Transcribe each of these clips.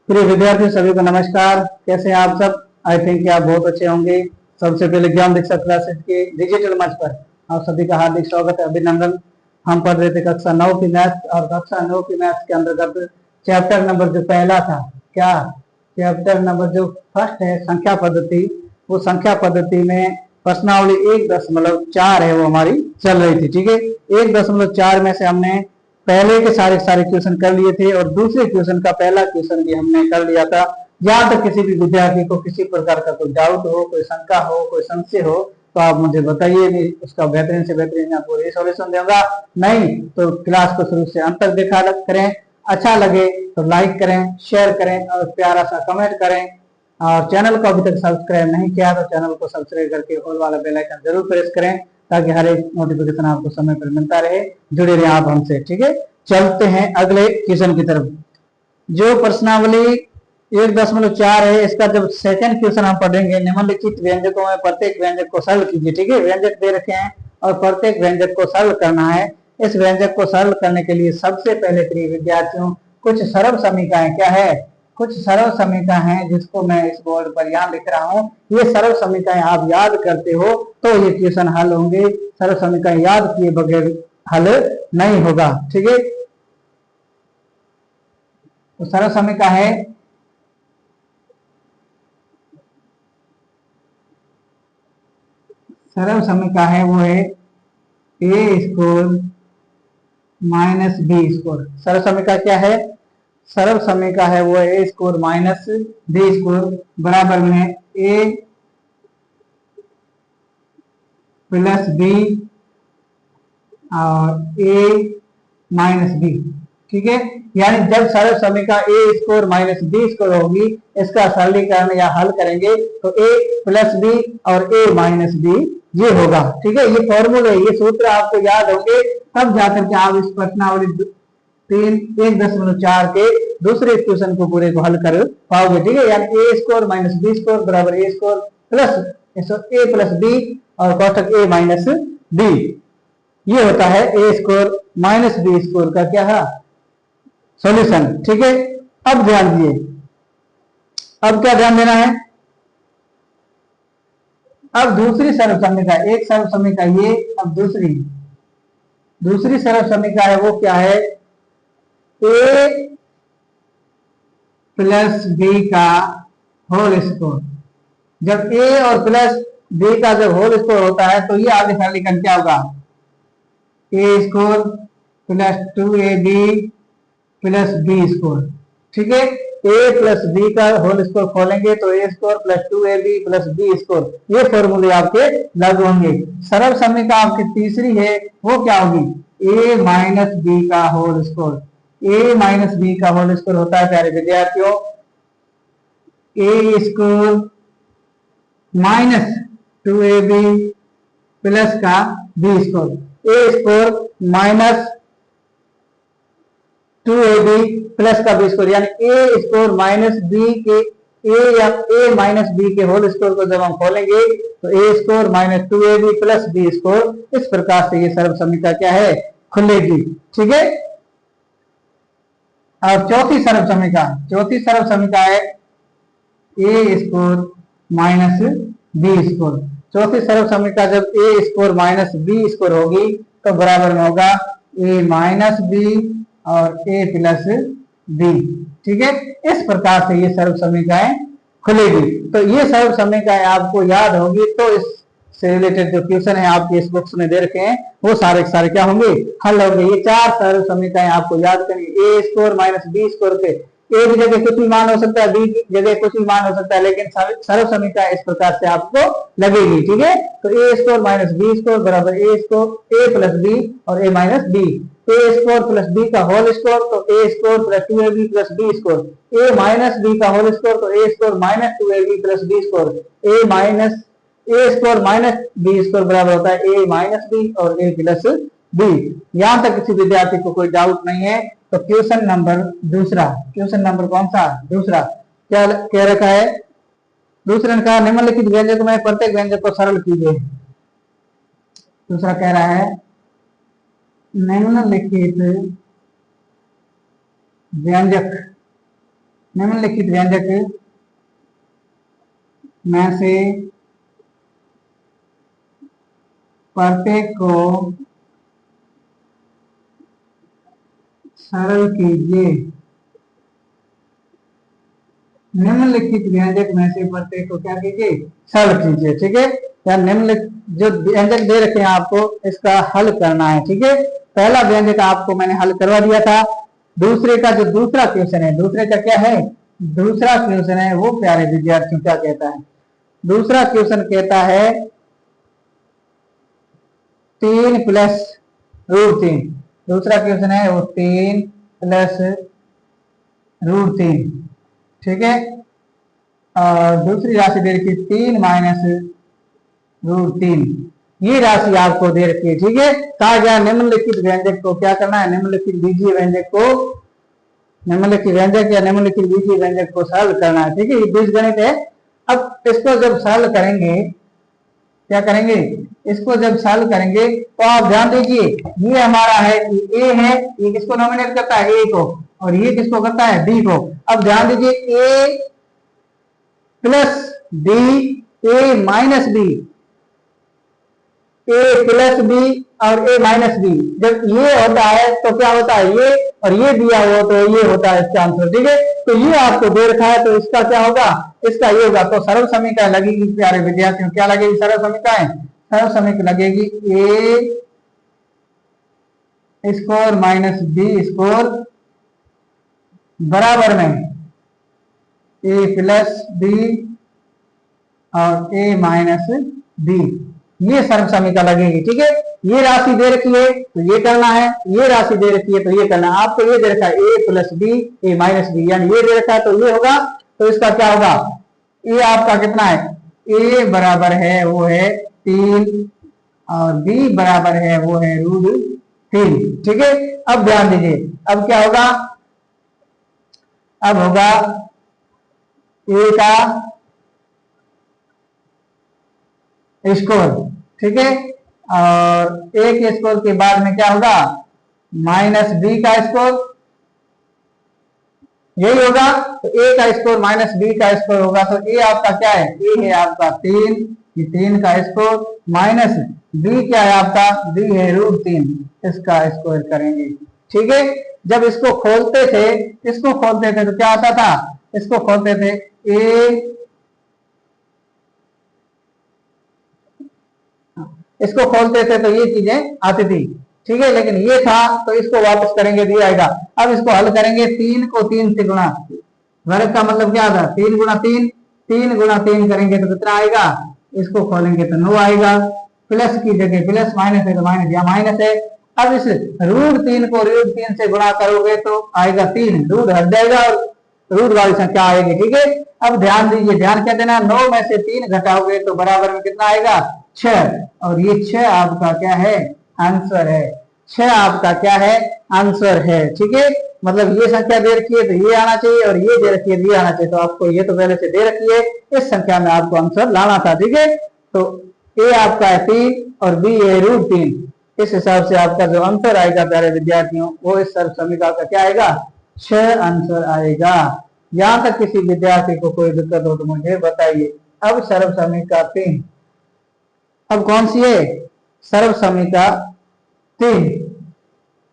प्रिय विद्यार्थियों सभी को नमस्कार। कैसे हैं आप सब? आई थिंक आप बहुत अच्छे होंगे। सबसे पहले ज्ञान दीक्षा क्लासेस के डिजिटल मंच पर आप सभी का हार्दिक स्वागत है, अभिनंदन। हम पढ़ रहे थे कक्षा 9 की मैथ्स, और कक्षा 9 की मैथ्स के अंतर्गत चैप्टर नंबर जो पहला था, क्या चैप्टर नंबर जो फर्स्ट है संख्या पद्धति, वो संख्या पद्धति में प्रश्नावली 1.4 है वो हमारी चल रही थी। ठीक है, 1.4 में से हमने पहले के सारे क्वेश्चन कर लिए थे और दूसरे क्वेश्चन का पहला क्वेश्चन भी हमने कर लिया था। जहां तक किसी भी विद्यार्थी को किसी प्रकार का कोई डाउट हो, कोई शंका हो, कोई संशय हो, तो आप मुझे बताइए, मैं उसका बेहतरीन से बेहतरीन आपको सॉल्यूशन दूंगा। नहीं तो क्लास को शुरू से अंत तक देखा करें। अच्छा लगे तो लाइक करें, शेयर करें और प्यारा सा कमेंट करें। और चैनल को अभी तक सब्सक्राइब नहीं किया तो चैनल को सब्सक्राइब करके ऑल वाला बेल आइकन जरूर प्रेस करें, ताकि हर एक नोटिफिकेशन आपको समय पर मिलता रहे। जुड़े रहे आप हमसे। ठीक है, चलते हैं अगले क्वेश्चन की तरफ। जो प्रश्नावली 1.4 है, इसका जब सेकंड क्वेश्चन हम पढ़ेंगे, निम्नलिखित व्यंजकों में प्रत्येक व्यंजक को सरल कीजिए। ठीक है, व्यंजक दे रखे हैं और प्रत्येक व्यंजक को सरल करना है। इस व्यंजक को सरल करने के लिए सबसे पहले प्रिय विद्यार्थियों कुछ सरल समीकरण क्या है, कुछ सरल समीकरण है जिसको मैं इस बोर्ड पर यहाँ लिख रहा हूँ। ये सरल समीकरण आप याद करते हो तो ये क्वेश्चन हल होंगे। सरल समीकरण याद किए बगैर हल नहीं होगा। ठीक है, तो सरल समीकरण है सरल समीकरण है वो है ए स्क्वायर माइनस बी स्क्वायर। सरल समीकरण क्या है? सरल समीकरण है वो A square minus B square बराबर में ए प्लस बी और ए माइनस बी। ठीक है, यानी जब सरल समीकरण ए स्क्वायर माइनस बी स्क्वायर होगी, इसका सरलीकरण या हल करेंगे तो ए प्लस बी और ए माइनस बी ये होगा। ठीक है, ये फॉर्मूले, ये सूत्र आपको याद होंगे, तब जाकर के आप इस प्रश्नावली 1.4 के दूसरे क्वेश्चन को पूरे को हल कर पाओगे। ठीक है, यानी A square minus B square बराबर A square plus A plus B और कोष्ठक ए माइनस बी। ये होता है ए स्क्वायर माइनस बी स्क्वायर का क्या है सॉल्यूशन। ठीक है, अब ध्यान दिए, अब क्या ध्यान देना है? अब दूसरी सरल समीकरण, एक सरल समीकरण ये, अब दूसरी सरल समीकरण है वो क्या है? ए प्लस बी का होल स्क्वायर। जब ए और प्लस बी का जब होल स्क्वायर होता है तो ये आगे सरलीकरण क्या होगा? A square plus 2ab plus B square. ठीक है, ए प्लस बी का होल स्क्वायर खोलेंगे तो A square plus 2ab plus B square, ये फॉर्मूले आपके लागू होंगे। सरल समीकरण आपकी तीसरी है वो क्या होगी? ए माइनस बी का whole square. A minus B का होल स्क्वायर होता है प्यारे विद्यार्थियों A square minus 2ab plus का B square. A square minus 2ab plus का बी स्क्वायर, यानी ए स्क्वायर माइनस बी के ए या ए माइनस बी के होल स्क्वायर को जब हम खोलेंगे तो A square minus 2ab plus B square. इस प्रकार से ये सरल समीकरण क्या है? खुलेगी। ठीक है, और चौथी सरल समीकरण है ए स्क्वायर माइनस बी स्क्वायर। चौथी सरल समीकरण जब ए स्क्वायर माइनस बी स्क्वायर होगी तो बराबर में होगा ए माइनस बी और ए प्लस बी। ठीक है, इस प्रकार से ये सरल समीकरण खुलेगी। तो ये सरल समीकरण आपको याद होगी तो इस से रिलेटेड जो क्वेश्चन है आपके इस बुक्स में दे रखे हैं वो सारे सारे क्या होंगे? हल होंगे। ये चार सरल समीकरण आपको याद करनी। ए स्क्वायर माइनस बी स्क्वायर के ए की जगह कुछ भी मान हो सकता है, बी की जगह कुछ भी मान हो सकता है, लेकिन सरल समीकरण इस प्रकार से आपको लगेगी। ठीक है, तो A square minus B square बराबर A square A plus B और A minus B. A square plus B का होल स्क्वायर तो A square plus 2ab plus B square. A minus B का होल स्क्वायर तो A square minus 2ab plus B square. A square minus B square बराबर होता है ए minus b और ए plus B. यहां तक किसी विद्यार्थी को कोई डाउट नहीं है तो क्वेश्चन नंबर कौन सा? दूसरा क्या कह रखा है? दूसरे ने कहा निम्नलिखित व्यंजक में प्रत्येक व्यंजक को सरल कीजिए। दूसरा कह रहा है निम्नलिखित व्यंजक निम्नलिखित व्यंजक में से प्रत्येक को सरल कीजिए। निम्नलिखित व्यंजक में से प्रत्येक को क्या कीजिए, सरल कीजिए। ठीक है, या निम्नलिखित जो व्यंजक दे रखे हैं आपको इसका हल करना है। ठीक है, पहला व्यंजक आपको मैंने हल करवा दिया था। दूसरे का जो दूसरा क्वेश्चन है, दूसरे का क्या है, दूसरा क्वेश्चन है वो प्यारे विद्यार्थियों क्या कहता है, दूसरा क्वेश्चन कहता है 3 प्लस √3। दूसरा क्वेश्चन है वो 3 प्लस √3। ठीक है, और दूसरी राशि दे रखी 3 माइनस √3। ये राशि आपको दे रखी है। ठीक है, कहा गया निम्नलिखित व्यंजक को क्या करना है, निम्नलिखित बीजीय व्यंजक को, निम्नलिखित व्यंजक या निम्नलिखित बीजीय व्यंजक को सरल करना है। ठीक है, ये बीजगणित है। अब इसको जब सरल करेंगे, क्या करेंगे, इसको जब सरल करेंगे तो आप ध्यान दीजिए, ये हमारा है कि ए है, ये किसको नॉमिनेट करता है, ए को, और ये किसको करता है, बी को। अब ध्यान दीजिए ए प्लस बी, ए माइनस बी, ए प्लस बी और ए माइनस बी, जब ये होता है तो क्या होता है, ये और ये दिया हुआ तो ये होता है इसका आंसर। ठीक है, तो ये आपको दे रखा है तो इसका क्या होगा, इसका ये होगा। तो सरल समीकरण लगेगी प्यारे विद्यार्थियों, क्या लगेगी सरल समीकरण, सरल समीकरण लगेगी ए स्कोर माइनस बी स्कोर बराबर में ए प्लस बी और ए माइनस बी, ये सर्व समीकरण लगेगी। ठीक है, ये राशि दे रखी है तो ये करना है, ये राशि दे रखी है तो ये करना है। आपको ये दे रखा है A plus B A minus B, यानी ये दे रखा है तो ये होगा, तो इसका क्या होगा, ए आपका कितना है, ए बराबर है वो है 3 और बी बराबर है वो है √3। ठीक है, अब ध्यान दीजिए, अब क्या होगा, अब होगा ए का स्कोर। ठीक है, और ए के स्कोर के बाद में क्या होगा, माइनस बी का स्कोर, यही होगा। तो ए का स्कोर माइनस बी का स्कोर होगा, तो ए आपका क्या है, ए है आपका 3, ये 3 का स्कोर, माइनस बी क्या है आपका, बी है √3, इसका स्कोर करेंगे। ठीक है, जब इसको खोलते थे, इसको खोलते थे तो क्या आता था, इसको खोलते थे ए, इसको खोलते थे तो ये चीजें आती थी। ठीक है, लेकिन ये था तो इसको वापस करेंगे दिया आएगा। अब इसको हल करेंगे, 3 को 3 से गुणा, वर्ग का मतलब क्या था, 3 गुणा 3, 3 गुणा 3 करेंगे तो कितना आएगा, इसको खोलेंगे तो 9 आएगा। प्लस की जगह प्लस, माइनस है तो माइनस, या माइनस है। अब इस √3 को √3 से गुणा करोगे तो आएगा 3, रूट हट जाएगा और रूट वाली संख्या आएगी। ठीक है, अब ध्यान दीजिए, ध्यान क्या देना, 9 में से 3 घटाओगे तो बराबर में कितना आएगा, 6, और ये 6 आपका क्या है, आंसर है। 6 आपका क्या है, आंसर है। ठीक है, मतलब ये संख्या दे रखी है तो ये आना चाहिए, और ये दे रखी है तो ये आना चाहिए। तो आपको ये तो पहले से दे रखी है, इस संख्या में आपको आंसर लाना था। ठीक है, तो ए आपका है 3 और बी है √3। इस हिसाब से आपका जो आंसर आएगा प्यारे विद्यार्थियों, वो इस सर्व समीकरण का क्या आएगा, 6 आंसर आएगा। यहां तक किसी विद्यार्थी को कोई दिक्कत हो तो मुझे बताइए। अब सर्व समीकरण 3, अब कौन सी है, सर्व समीकरण 3।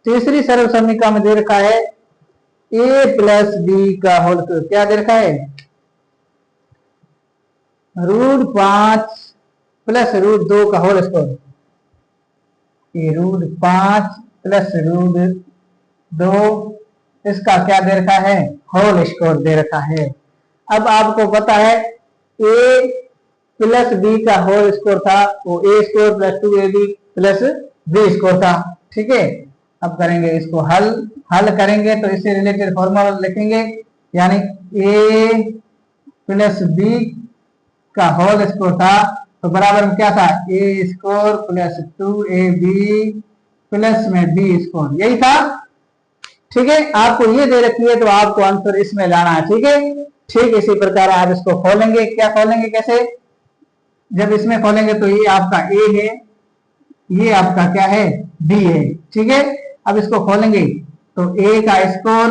तीसरी सर्व समीकरण में दे रखा है ए प्लस बी का होल स्क्वायर, क्या दे रखा है, √5 प्लस √2 का होल स्क्वायर, ये √5 प्लस √2, इसका क्या दे रखा है, होल स्क्वायर दे रखा है। अब आपको पता है ए प्लस बी का होल स्क्वायर था वो A square plus 2ab plus B square था। ठीक है, अब करेंगे इसको हल, हल करेंगे तो इससे रिलेटेड फॉर्मूला लिखेंगे, यानी ए प्लस बी का होल स्क्वायर था तो बराबर में क्या था, ए स्क्वायर प्लस 2ab प्लस में बी स्क्वायर, यही था। ठीक है, आपको ये दे रखी है तो आपको आंसर इसमें लाना है। ठीक है, ठीक इसी प्रकार आप इसको खोलेंगे, क्या खोलेंगे, कैसे, जब इसमें खोलेंगे तो ये आपका ए है, ये आपका क्या है, बी है। ठीक है, अब इसको खोलेंगे तो ए का स्क्वायर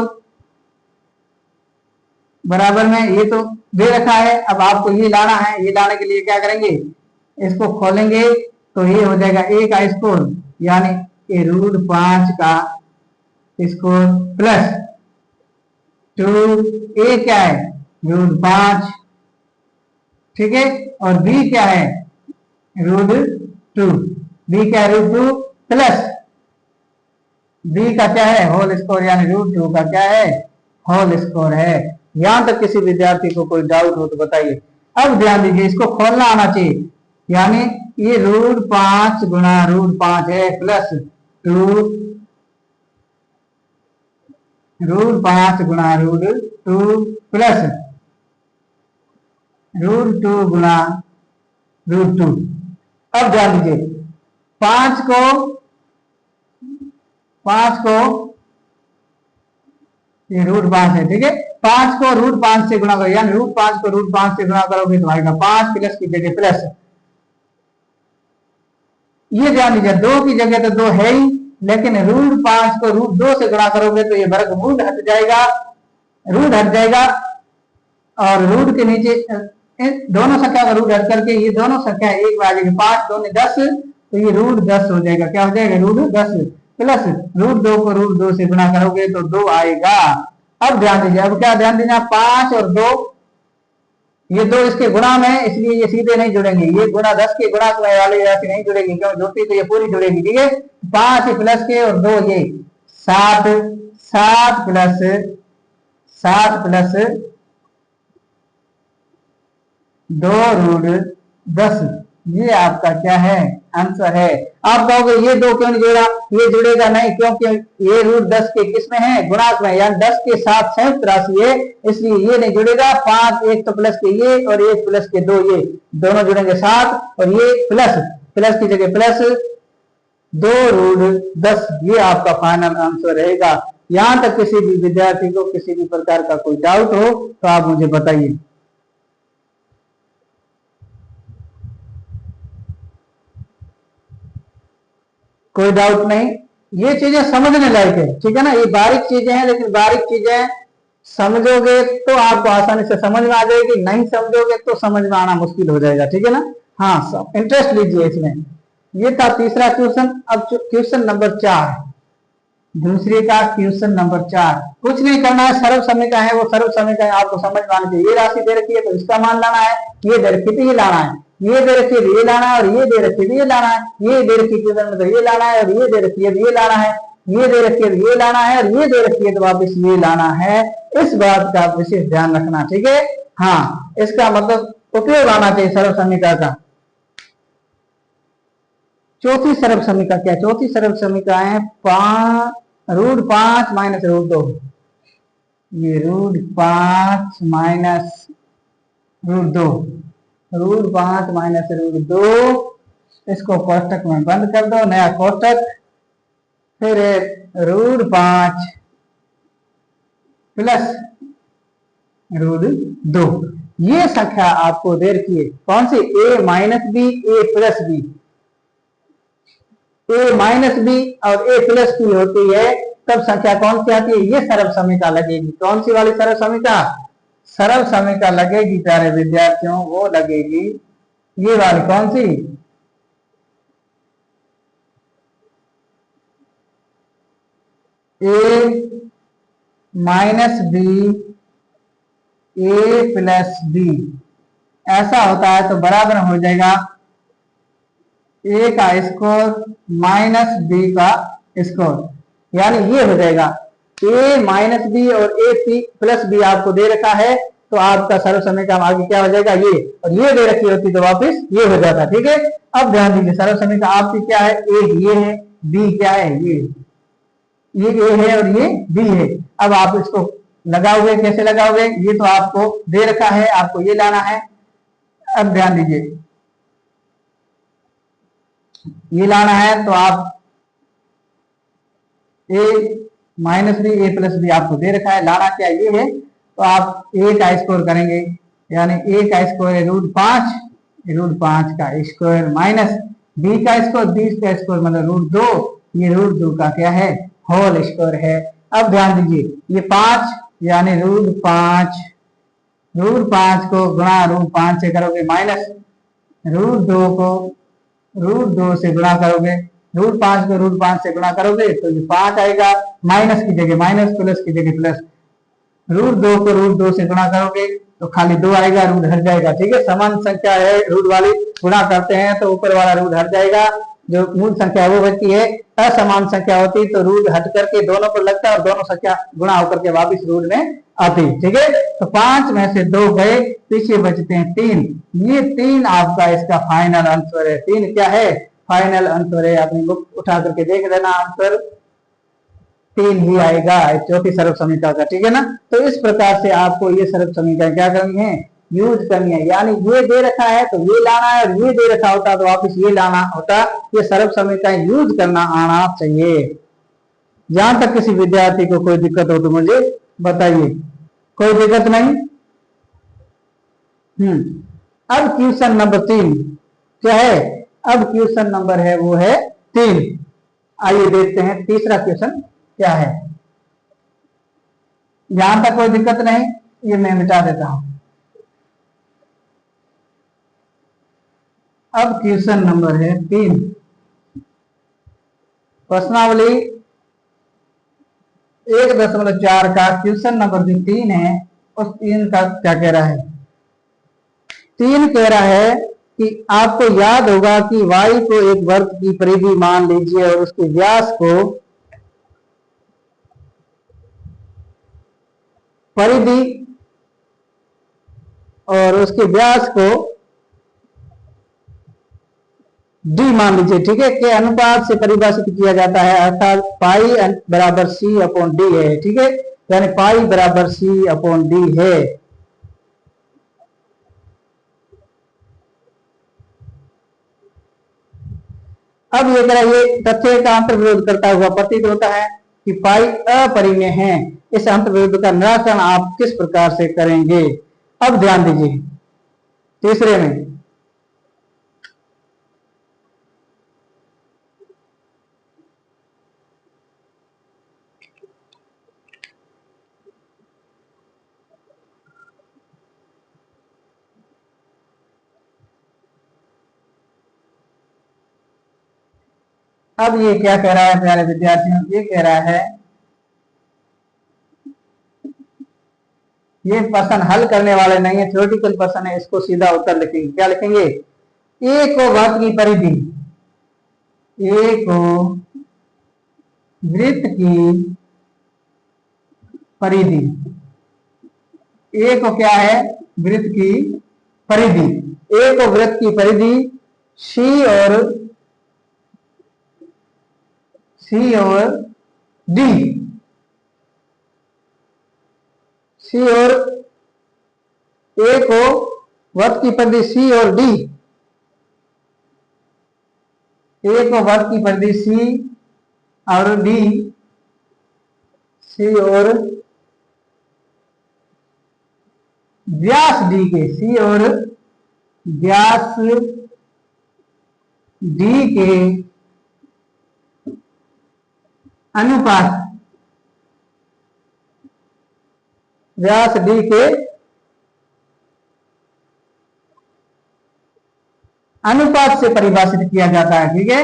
बराबर में ये तो दे रखा है। अब आपको ये लाना है, ये लाने के लिए क्या करेंगे, इसको खोलेंगे तो ये हो जाएगा ए का स्क्वायर यानी ए रूट 5 का स्क्वायर प्लस 2 ए क्या है रूट 5, ठीक है, और बी क्या है रूट 2, बी क्या है रूट 2 प्लस बी का क्या है होल स्क्वायर यानी रूट 2 का क्या है होल स्क्वायर है। यहां तक किसी विद्यार्थी को कोई डाउट हो तो बताइए। अब ध्यान दीजिए, इसको खोलना आना चाहिए, यानी ये रूट 5 गुणा रूट 5 है प्लस 2 रूट 5 गुणा रूट 2 प्लस रूट 2 गुणा रूट 2। अब ध्यान दीजिए, 5 को ये रूट 5 है, ठीक है, 5 को रूट 5 से गुणा करो यानी रूट 5 को रूट 5 से गुणा करोगे तो आएगा 5 प्लस की जगह प्लस। ये ध्यान दीजिए 2 की जगह तो 2 है ही, लेकिन रूट 5 को रूट 2 से गुणा करोगे तो ये वर्गमूल हट जाएगा, रूट हट जाएगा और रूट के नीचे दोनों संख्या का रूट हट करके ये दोनों संख्या एक आ जाएगी, 5 2 10 तो ये रूट 10 हो जाएगा। क्या हो जाएगा रूट 10 प्लस रूट 2 को रूट 2 से गुणा करोगे तो 2 आएगा। अब ध्यान दीजिए, अब क्या ध्यान देना, 5 और 2 ये 2 इसके गुणा में है इसलिए ये सीधे नहीं जुड़ेंगे, ये गुणा 10 के गुणा वाले राशि नहीं जुड़ेगी, क्यों जुड़ती तो ये पूरी जुड़ेगी, ठीक है। 5 प्लस के और 2 ये 7 प्लस 2 रूट 10 ये आपका क्या है आंसर है। आप कहोगे ये 2 क्यों नहीं जुड़ा, ये जुड़ेगा नहीं क्योंकि ये रूट 10 के किस में है गुणांक में, यानी 10 के साथ संयुक्त राशि है इसलिए ये नहीं जुड़ेगा। 5 एक तो प्लस के ये और 1 प्लस के 2 ये दोनों जुड़ेंगे 7 और ये प्लस की जगह प्लस 2 रूट 10 ये आपका फाइनल आंसर रहेगा। यहां तक किसी भी विद्यार्थी को किसी भी प्रकार का कोई डाउट हो तो आप मुझे बताइए। कोई डाउट नहीं, ये चीजें समझने लायक है, ठीक है ना, ये बारीक चीजें हैं लेकिन बारीक चीजें समझोगे तो आपको आसानी से समझ में आ जाएगी, नहीं समझोगे तो समझ में आना मुश्किल हो जाएगा, ठीक है ना। हाँ, सब इंटरेस्ट लीजिए इसमें। ये था तीसरा क्वेश्चन। अब क्वेश्चन नंबर 4, दूसरे का क्वेश्चन नंबर 4, कुछ नहीं करना है, सर्व समीकरण है, वो सर्व समीकरण आपको समझ में आना चाहिए। ये राशि दे रखी है तो इसका मान लाना है, ये दे रखी थी ये लाना है, ये दे रखी है ये लाना है और ये दे रखी है ये लाना है, ये दे रखी है तो ये लाना है और ये दे रखी है ये लाना है, ये दे रखी है ये लाना है और ये दे रखी है तो वापिस ये लाना है। इस बात का विशेष ध्यान रखना, ठीक है। हाँ, इसका मतलब उपयोग आना चाहिए सर्व समीकरण का। चौथी सर्व समीकरण क्या है, चौथी सर्व समीकरण है रूट 5 माइनस रूट 2, ये root 5 minus root 2, root 5 minus root 2, इसको कोष्टक में बंद कर दो, नया कोष्टक, फिर रूट 5 प्लस रूट 2। ये संख्या आपको दे रखी है कौन सी, a minus b a plus b, a minus b और a प्लस बी होती है तब संख्या कौन सी आती है, ये सर्व समीकरण लगेगी। कौन सी वाली सर्व समीकरण, सर्व समीकरण लगेगी प्यारे विद्यार्थियों, वो लगेगी ये वाली, कौन सी, a minus b a plus b, ऐसा होता है तो बराबर हो जाएगा a का स्क्वायर माइनस b का स्क्वायर, यानी ये हो जाएगा a माइनस बी और a प्लस बी आपको दे रखा है तो आपका सर्व समीकरण आगे क्या हो जाएगा ये, और ये दे रखी होती तो वापस ये हो जाता, ठीक है। अब ध्यान दीजिए, सर्व समीकरण आपकी क्या है, a ये है, b क्या है ये a है और ये b है। अब आप इसको लगाओगे, कैसे लगाओगे, ये तो आपको दे रखा है, आपको ये लाना है। अब ध्यान दीजिए, ये लाना है तो आप a minus b a plus b आपको दे रखा है, लाना क्या ये है तो आप a का स्क्वायर करेंगे, यानी a का स्क्वायर है रूट 5 का स्क्वायर माइनस b का स्क्वायर, b का स्क्वायर मतलब रूट 2, ये रूट 2 का क्या है होल स्क्वायर है। अब ध्यान दीजिए, ये 5 यानी रूट 5 √5 को गुणा √5 से करोगे माइनस, √2 को √2 से गुणा करोगे, √5 को √5 से गुणा करोगे तो ये 5 आएगा, माइनस की जगह माइनस, प्लस की जगह प्लस। √2 को √2 से गुणा करोगे तो खाली 2 आएगा, रूट हट जाएगा। ठीक है, समान संख्या है रूट वाली, गुणा करते हैं तो ऊपर वाला रूट हट जाएगा, जो मूल संख्या वो बचती है। असमान संख्या होती तो रूट हट करके दोनों पर लगता और दोनों संख्या गुणा होकर के वापिस रूट में आती। ठीक है, तो 5 में से 2 गए, पीछे बचते हैं 3। ये 3 आपका इसका फाइनल आंसर है। 3 क्या है? फाइनल आंसर है। अपनी बुक उठा करके देख लेना, आंसर 3 ही आएगा चौथी सर्व समीकरण का। ठीक है ना, तो इस प्रकार से आपको ये सर्व समीकरण क्या करनी है? यूज करनी है। यानी ये दे रखा है तो ये लाना है, और ये दे रखा होता तो वापिस ये लाना होता। ये सर्व समीकरण यूज करना आना चाहिए। जहां तक किसी विद्यार्थी को कोई दिक्कत हो तो मुझे बताइए। कोई दिक्कत नहीं? अब क्वेश्चन नंबर 3 क्या है? अब क्वेश्चन नंबर है वो है 3। आइए देखते हैं तीसरा क्वेश्चन क्या है। यहां तक कोई दिक्कत नहीं, ये मैं मिटा देता हूं। अब क्वेश्चन नंबर है 3, प्रश्नावली 1.4 का क्वेश्चन नंबर जो 3 है, उस 3 का क्या कह रहा है? 3 कह रहा है कि आपको याद होगा कि y को एक वर्ग की परिधि मान लीजिए और उसके व्यास को परिधि और उसके व्यास को d मान लीजिए। ठीक है, के अनुपात से परिभाषित किया जाता है, अर्थात पाई बराबर c अपॉन डी है। ठीक है, यानी पाई बराबर c अपॉन डी है। अब ये कह रहा है तथ्य का अंतर्विरोध करता हुआ प्रतीत होता है कि पाई अपरिमेय है। इस अंतर्विरोध का निराकरण आप किस प्रकार से करेंगे? अब ध्यान दीजिए तीसरे में, अब ये क्या कह रहा है प्यारे विद्यार्थियों? ये कह रहा है, ये प्रश्न हल करने वाले नहीं है, थ्योरेटिकल प्रश्न है, इसको सीधा उत्तर लिखेंगे। क्या लिखेंगे? ए को वृत्त की परिधि, ए को वृत्त की परिधि, ए को क्या है? वृत्त की परिधि। ए को वृत्त की परिधि सी और डी, सी और ए को वृत्त की परिधि सी और डी, ए को वृत्त की परिधि सी और डी, सी और व्यास डी के, सी और व्यास डी के अनुपात, व्यास डी के अनुपात से परिभाषित किया जाता है। ठीक है,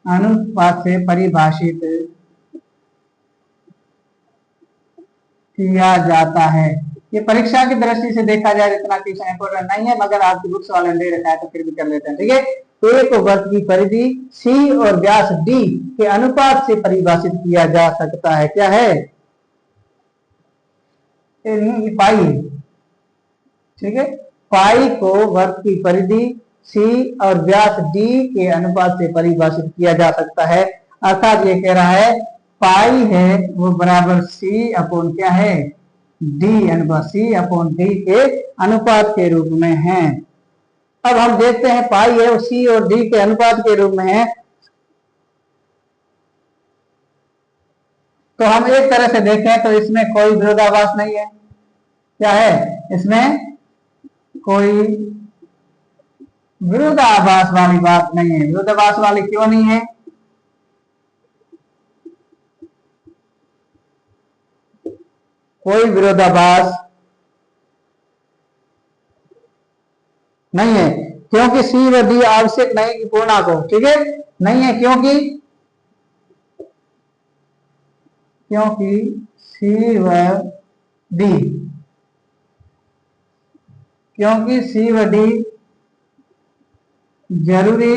अनुपात से परिभाषित किया जाता है। ये परीक्षा की दृष्टि से देखा जाए इतना क्वेश्चन इंपोर्टेंट नहीं है, मगर आपकी बुक्स वाले दे रखा है तो फिर भी कर लेते हैं। ठीक है, ए को वृत्त की परिधि सी और व्यास डी के अनुपात से परिभाषित किया जा सकता है। क्या है? ये पाई है। ठीक है, पाई को वृत्त की परिधि सी और व्यास डी के अनुपात से परिभाषित किया जा सकता है। अर्थात ये कह रहा है पाई है वो बराबर सी अपॉन क्या है? डी, अनुपात सी अपॉन डी के अनुपात के रूप में है। अब हम देखते हैं पाई है वो सी और डी के अनुपात के रूप में है, तो हम एक तरह से देखें तो इसमें कोई विरोधाभास नहीं है। क्या है? इसमें कोई विरोधाभास वाली बात नहीं है। विरोधाभास वाली क्यों नहीं है? कोई विरोधाभास नहीं है, क्योंकि सी व डी आवश्यक नहीं कि पूर्णांक हो। ठीक है, नहीं है क्योंकि सी व डी, क्योंकि सी व डी जरूरी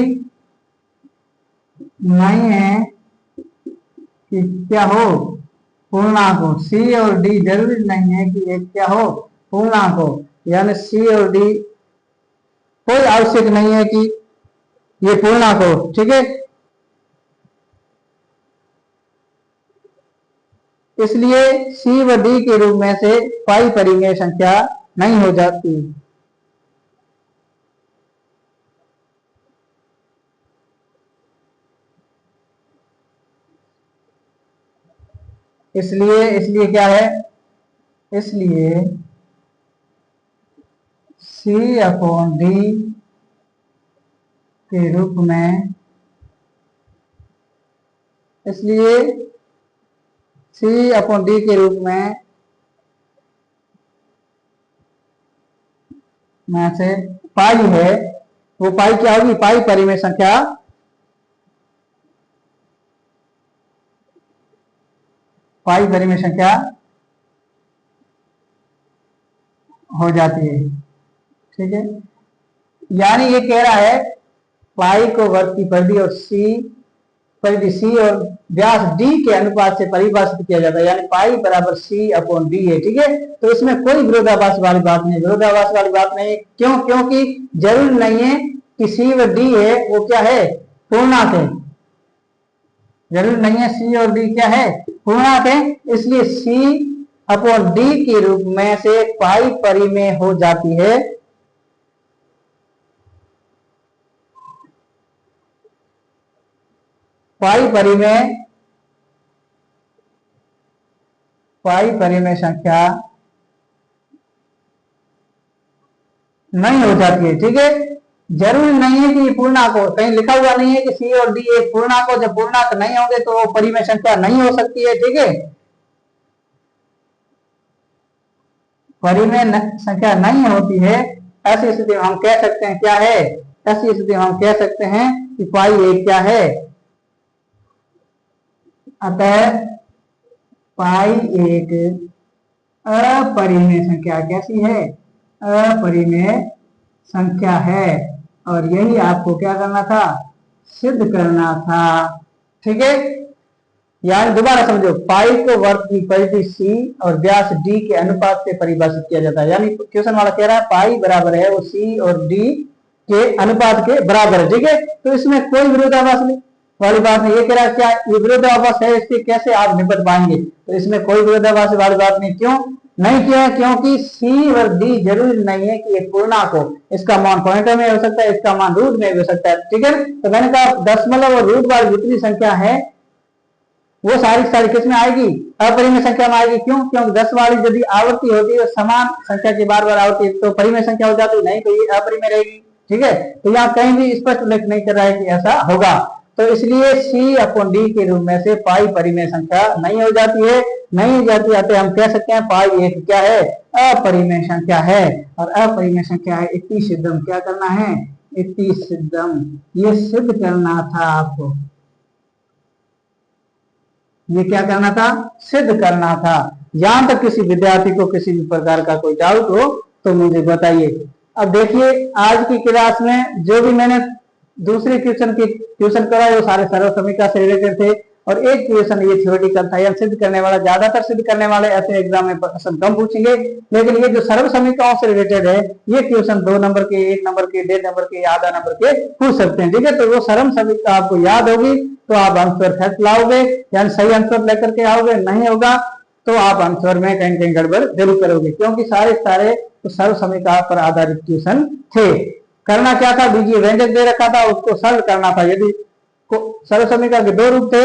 नहीं है कि क्या हो, पूर्णांक हो। सी और डी जरूरी नहीं है कि एक क्या हो, पूर्णांक हो। यानी सी और डी कोई आवश्यक नहीं है कि ये पूर्णांक हो। ठीक है, इसलिए सी व डी के रूप में से पाई परिमेय संख्या नहीं हो जाती। इसलिए क्या है, इसलिए सी अपॉन डी के रूप में, इसलिए सी अपॉन डी के रूप में से पाई है, वो पाई क्या होगी, पाई परिमेय संख्या, पाई परिमेय संख्या हो जाती है। ठीक है, यानी ये कह रहा है पाई को वर्ग की परिधि और परिधि सी और व्यास डी के अनुपात से परिभाषित किया जाता है, यानी पाई बराबर सी अपॉन डी है। ठीक है, तो इसमें कोई विरोधाभास वाली बात नहीं, विरोधाभास वाली बात नहीं। क्यों, क्योंकि जरूर नहीं है कि सी व डी है वो क्या है, पूर्णांक है। जरूर नहीं है सी और डी क्या है, पूर्णांक है। इसलिए सी अपॉन डी के रूप में से पाई परिमेय हो जाती है। पाई परिमेय संख्या नहीं हो जाती है। ठीक है, जरूरी नहीं है कि ये पूर्णांक हो, कहीं लिखा हुआ नहीं है कि सी और डी एक पूर्णांक हो। जब पूर्णांक नहीं होंगे तो वो परिमेय संख्या नहीं हो सकती है। ठीक है, परिमेय संख्या नहीं होती है, ऐसी स्थिति में हम कह सकते हैं क्या है, ऐसी स्थिति में हम कह सकते हैं कि पाई एक क्या है, अतः पाई एक अपरिमेय संख्या कैसी है, अपरिमेय संख्या है। और यही आपको क्या करना था, सिद्ध करना था। ठीक है, यानी दोबारा समझो, पाई को वर्ग की परिधि सी और व्यास डी के अनुपात से परिभाषित किया जाता है। यानी क्वेश्चन वाला कह रहा है पाई बराबर है वो सी और डी के अनुपात के बराबर है। ठीक है, तो इसमें कोई विरोधाभास नहीं वाली बात नहीं। ये कह रहा है क्या ये विरोधाभास है, इससे कैसे आप निपट पाएंगे, तो इसमें कोई विरोधाभास वाली बात नहीं। क्यों नहीं किया, क्योंकि सी और डी जरूरी नहीं है कि एक पूर्णांक हो। इसका मान पॉइंटर में हो सकता है, इसका मान रूट में भी हो सकता है। ठीक है, तो मैंने कहा दशमलव और रूट वाली जितनी संख्या है वो सारी किस में आएगी, अपरिमेय संख्या में आएगी। क्यों, क्योंकि 10 वाली यदि आवृत्ति होती है समान संख्या की बार बार आवृत्ति तो परिमेय संख्या हो जाती, नहीं तो ये अपरिमेय रहेगी। ठीक है, तो यहाँ कहीं भी स्पष्ट उल्लेख नहीं कर रहा है कि ऐसा होगा। तो इसलिए सी अपॉन डी के रूप में से पाई परिमेय संख्या नहीं हो जाती है, नहीं हो जाती है। हम कह सकते हैं पाई एक क्या है, अपरिमेय संख्या है। और अपरिमेय संख्या है, इति सिद्धम, क्या करना है, इति सिद्धम, ये सिद्ध करना था आपको, ये क्या करना था, सिद्ध करना था। यहां तक किसी विद्यार्थी को किसी भी प्रकार का कोई डाउट हो तो मुझे बताइए। अब देखिए आज की क्लास में जो भी मैंने दूसरी ट्यूशन कराए वो सारे सर्व समीकरण से रिलेटेड थे, और एक क्वेश्चन ये थ्योरेटिकल था। सिद्ध करने वाला, ज्यादातर सिद्ध करने वाले ऐसे एग्जाम में क्वेश्चन कम पूछेंगे, लेकिन ये जो सर्व समीकरणों से रिलेटेड है ये क्वेश्चन 2 नंबर के, 1 नंबर के, 1.5 नंबर के, आधा नंबर के पूछ सकते हैं। ठीक है, तो वो सर्व समीकरण आपको याद होगी तो आप आंसर फैक्ट लाओगे, यानी सही आंसर लेकर के आओगे। नहीं होगा तो आप आंसर में कहीं कहीं गड़बड़ जरूर करोगे, क्योंकि सारे तो सर्व समीकरण पर आधारित ट्यूशन थे। करना क्या था, बीजीय व्यंजक दे रखा था, उसको सर्व करना था। यदि सर्व समीकरण के 2 रूप थे,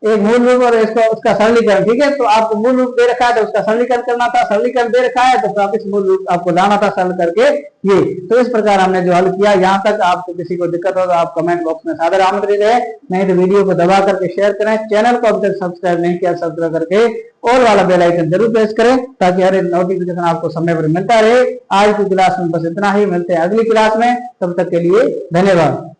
एक मूल रूप और इसका उसका सरलीकरण। ठीक है, तो आपको मूल रूप दे रखा है तो उसका सरलीकरण करना था, सरलीकरण दे रखा है तो वापिस मूल रूप आपको लाना था सरल करके ये। तो इस प्रकार हमने जो हल किया। यहाँ तक आपको किसी को दिक्कत हो तो आप कमेंट बॉक्स में सादर आमंत्रित है, नहीं तो वीडियो को दबा करके शेयर करें। चैनल को अब तक सब्सक्राइब नहीं किया, सब्सक्राइब करके ऑल वाला बेल आइकन जरूर प्रेस करें ताकि हर एक नोटिफिकेशन आपको समय पर मिलता रहे। आज की क्लास में बस इतना ही, मिलते हैं अगली क्लास में, तब तक के लिए धन्यवाद।